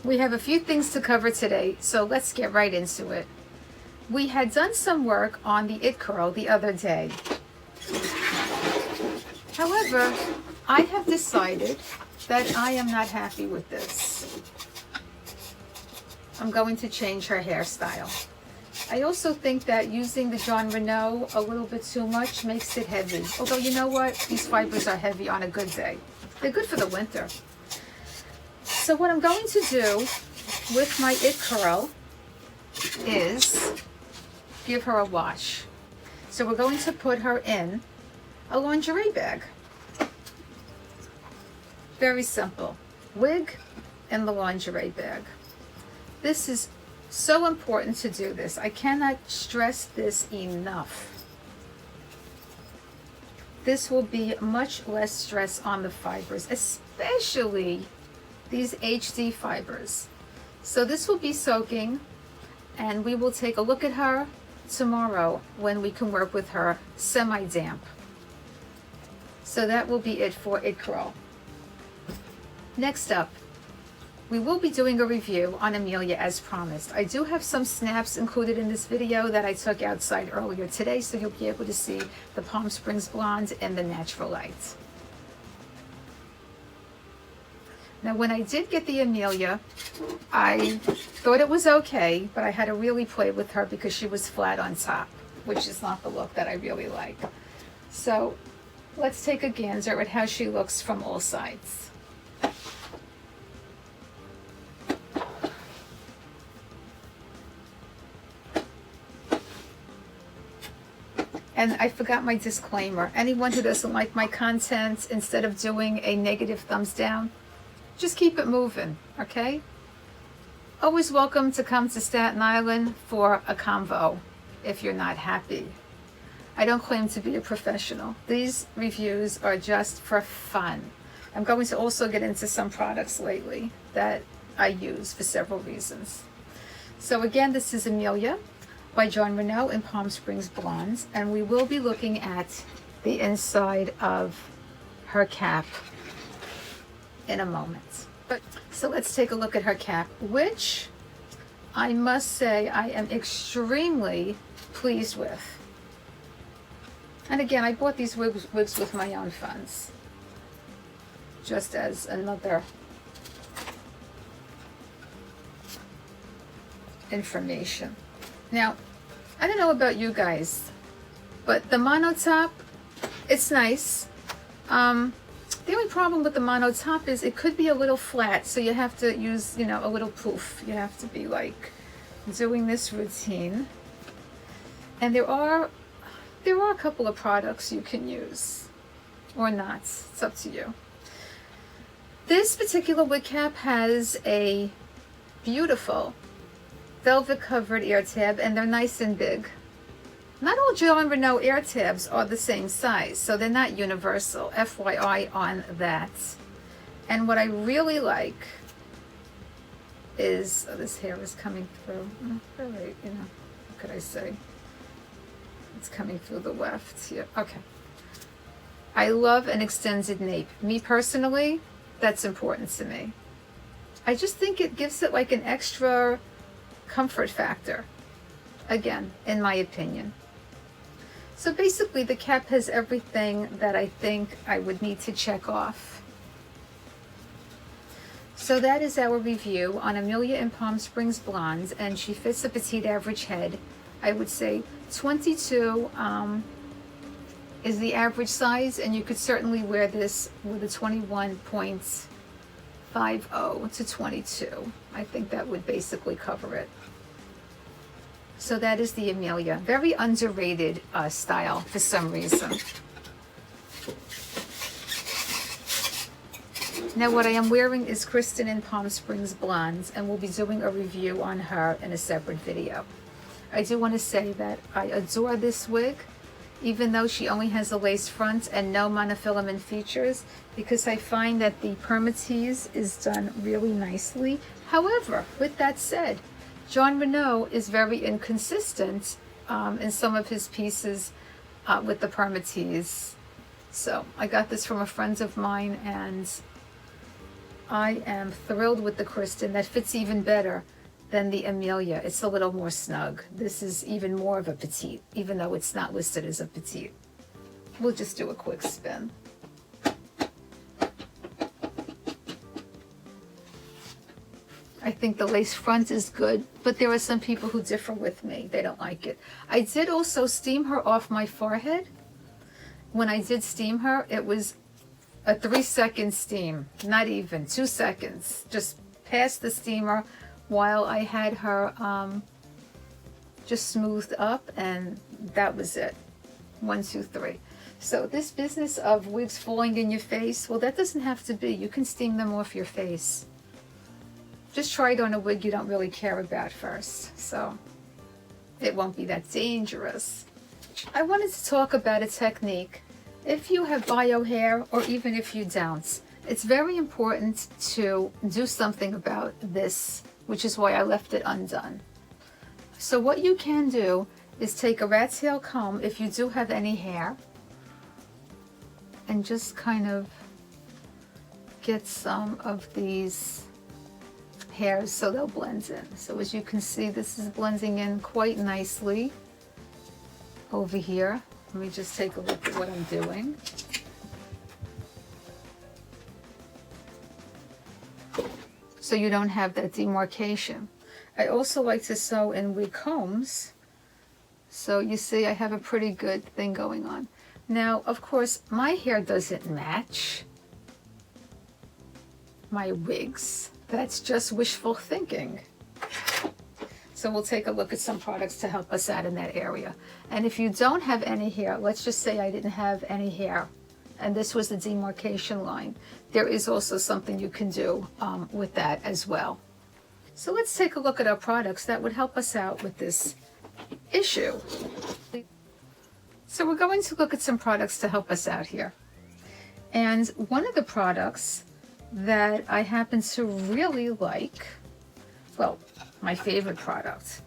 We have a few things to cover today, so let's get right into it. We had done some work on the It Curl the other day. However, I have decided that I am not happy with this. I'm going to change her hairstyle. I also think that using the Jon Renau a little bit too much makes it heavy. Although, you know what? These fibers are heavy on a good day. They're good for the winter. So what I'm going to do with my It Curl is give her a wash. So we're going to put her in a lingerie bag. Very simple. Wig and the lingerie bag. This is so important to do this. I cannot stress this enough. This will be much less stress on the fibers, especially these HD fibers. So this will be soaking, and we will take a look at her tomorrow when we can work with her semi-damp. So that will be it for It Curl. Next up, we will be doing a review on Emilia as promised. I do have some snaps included in this video that I took outside earlier today, so you'll be able to see the Palm Springs blonde in the natural light. Now, when I did get the Emilia, I thought it was okay, but I had to really play with her because she was flat on top, which is not the look that I really like. So let's take a gander at how she looks from all sides. And I forgot my disclaimer. Anyone who doesn't like my content, instead of doing a negative thumbs down, just keep it moving, okay? Always welcome to come to Staten Island for a convo if you're not happy. I don't claim to be a professional. These reviews are just for fun. I'm going to also get into some products lately that I use for several reasons. So again, this is Emilia by Jon Renau in Palm Springs Blondes, and we will be looking at the inside of her cap in a moment. So let's take a look at her cap, which I must say I am extremely pleased with. And again, I bought these wigs with my own funds, just as another information. Now, I don't know about you guys, but the mono top, it's nice. The only problem with the mono top is it could be a little flat, so you have to use, you know, a little poof. You have to be like doing this routine. And there are a couple of products you can use or not. It's up to you. This particular wig cap has a beautiful velvet covered ear tab, and they're nice and big. Not all Jon Renau ear tabs are the same size, so they're not universal. FYI on that. And what I really like is, oh, this hair is coming through. All right, you know, what could I say? It's coming through the weft here. Okay. I love an extended nape. Me personally, that's important to me. I just think it gives it like an extra comfort factor. Again, in my opinion. So basically the cap has everything that I think I would need to check off. So that is our review on Emilia in Palm Springs Blondes, and she fits a petite average head. I would say 22 is the average size, and you could certainly wear this with a 21.50 to 22. I think that would basically cover it. So that is the Emilia. Very underrated style for some reason. Now what I am wearing is Kristen in Palm Springs Blondes, and we'll be doing a review on her in a separate video. I do want to say that I adore this wig, even though she only has a lace front and no monofilament features, because I find that the permatease is done really nicely. However, with that said, Jon Renau is very inconsistent in some of his pieces with the permatease. So I got this from a friend of mine, and I am thrilled with the Kristen. That fits even better than the Emilia. It's a little more snug. This is even more of a petite, even though it's not listed as a petite. We'll just do a quick spin. I think the lace front is good, but there are some people who differ with me. They don't like it. I did also steam her off my forehead. When I did steam her, it was a 3-second steam, not even 2 seconds. Just past the steamer while I had her just smoothed up, and that was it. 1, 2, 3. So this business of wigs falling in your face, well, that doesn't have to be. You can steam them off your face. Just try it on a wig you don't really care about first, so it won't be that dangerous. I wanted to talk about a technique. If you have bio hair, or even if you don't, it's very important to do something about this, which is why I left it undone. So what you can do is take a rat tail comb, if you do have any hair, and just kind of get some of these hairs so they'll blend in. So as you can see, this is blending in quite nicely over here. Let me just take a look at what I'm doing. So you don't have that demarcation. I also like to sew in wig combs. So you see I have a pretty good thing going on. Now, of course, my hair doesn't match my wigs. That's just wishful thinking. So we'll take a look at some products to help us out in that area. And if you don't have any hair, let's just say I didn't have any hair, and this was the demarcation line, there is also something you can do with that as well. So let's take a look at our products that would help us out with this issue. So we're going to look at some products to help us out here. And one of the products that I happen to really like, well, my favorite product,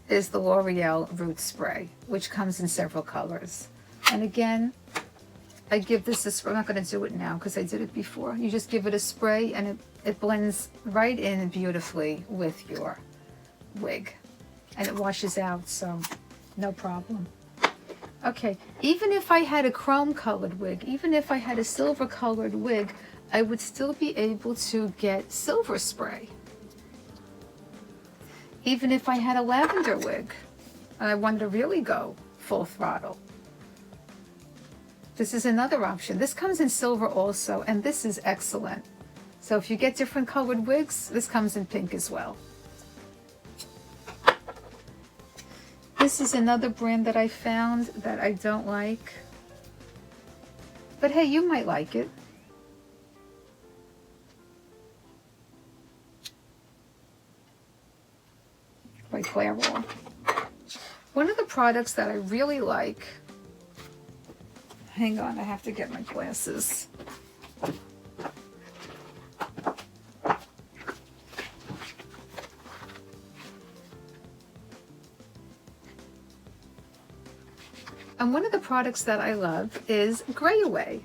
is the L'Oreal Root Spray, which comes in several colors. And again, I give this a spray. I'm not going to do it now because I did it before. You just give it a spray and it blends right in beautifully with your wig. And it washes out, so no problem. Okay, even if I had a chrome colored wig, even if I had a silver colored wig, I would still be able to get silver spray. Even if I had a lavender wig and I wanted to really go full throttle, this is another option. This comes in silver also, and this is excellent. So if you get different colored wigs, this comes in pink as well. This is another brand that I found that I don't like. But hey, you might like it. By Clairol. One of the products that I really like, hang on, I have to get my glasses. And one of the products that I love is Gray Away.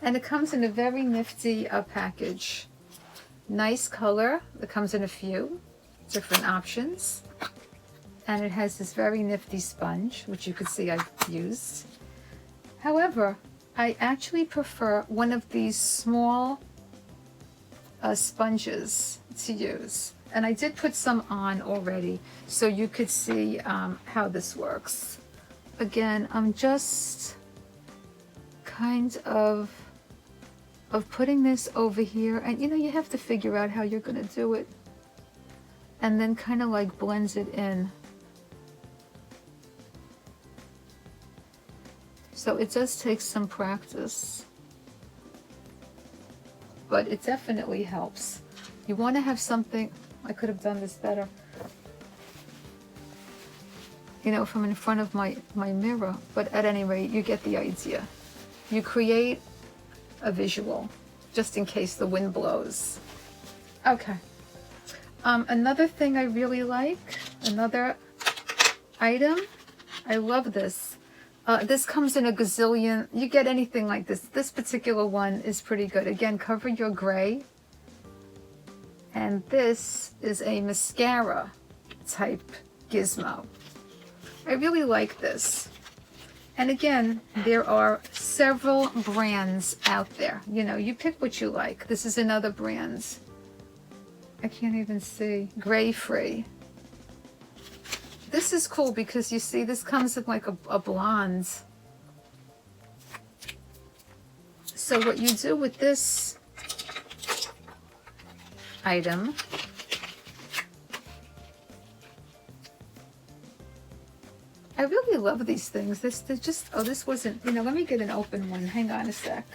And it comes in a very nifty package. Nice color. It comes in a few different options. And it has this very nifty sponge, which you can see I've used. However, I actually prefer one of these small sponges to use. And I did put some on already, so you could see how this works. Again, I'm just kind of putting this over here, and you know, you have to figure out how you're going to do it, and then kind of like blends it in. So it does take some practice, but it definitely helps. You want to have something, I could have done this better, you know, from in front of my mirror, but at any rate, you get the idea. You create a visual, just in case the wind blows. Okay. Another thing I really like, another item, I love this. This comes in a gazillion. You get anything like this. This particular one is pretty good. Again, cover your gray. And this is a mascara type gizmo. I really like this. And again, there are several brands out there. You know, you pick what you like. This is another brand. I can't even see. Gray Free. This is cool because you see this comes in like a blonde. So what you do with this item, I really love these things. They're just, oh, this wasn't, you know, let me get an open one. Hang on a sec.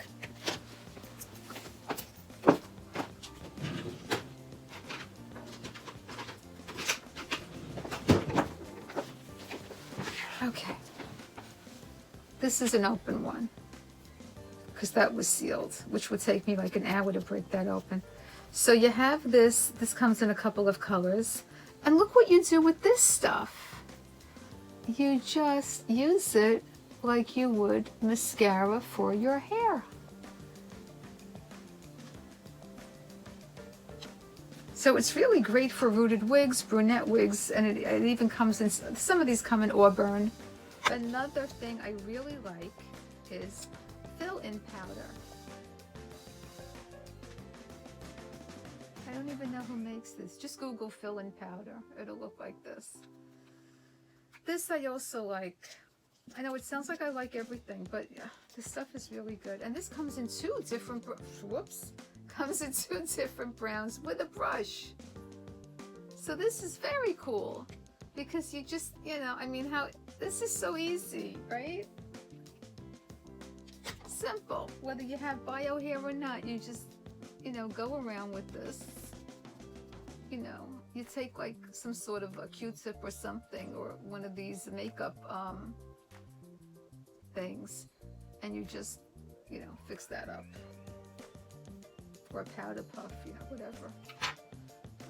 Okay. This is an open one because that was sealed, which would take me like an hour to break that open. So you have this. This comes in a couple of colors. And look what you do with this stuff. You just use it like you would mascara for your hair. So it's really great for rooted wigs, brunette wigs, and it even comes in, some of these come in auburn. Another thing I really like is fill-in powder. I don't even know who makes this. Just Google fill-in powder. It'll look like this. This I also like. I know it sounds like I like everything, but yeah, this stuff is really good. And this comes in two different, comes in two different browns with a brush. So this is very cool because you just, you know, I mean, this is so easy, right? Simple. Whether you have bio hair or not, you just, you know, go around with this. You know, you take like some sort of a Q-tip or something, or one of these makeup things, and you just, you know, fix that up. Or a powder puff, you know, whatever.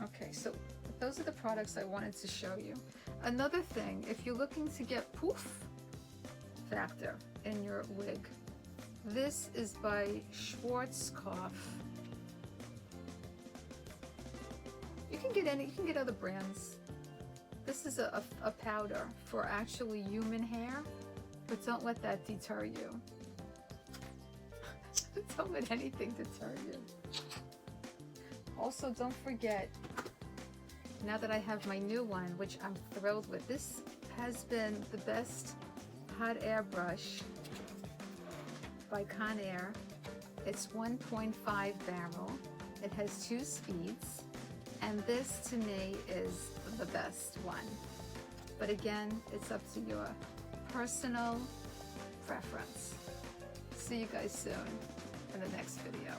Okay, so those are the products I wanted to show you. Another thing, if you're looking to get poof factor in your wig, this is by Schwarzkopf. You can get other brands. This is a powder for actually human hair, but don't let that deter you. Don't let anything deter you. Also, don't forget, now that I have my new one, which I'm thrilled with, this has been the best hot air brush by Conair. It's 1.5 barrel. It has 2 speeds. And this, to me, is the best one. But again, it's up to your personal preference. See you guys soon in the next video.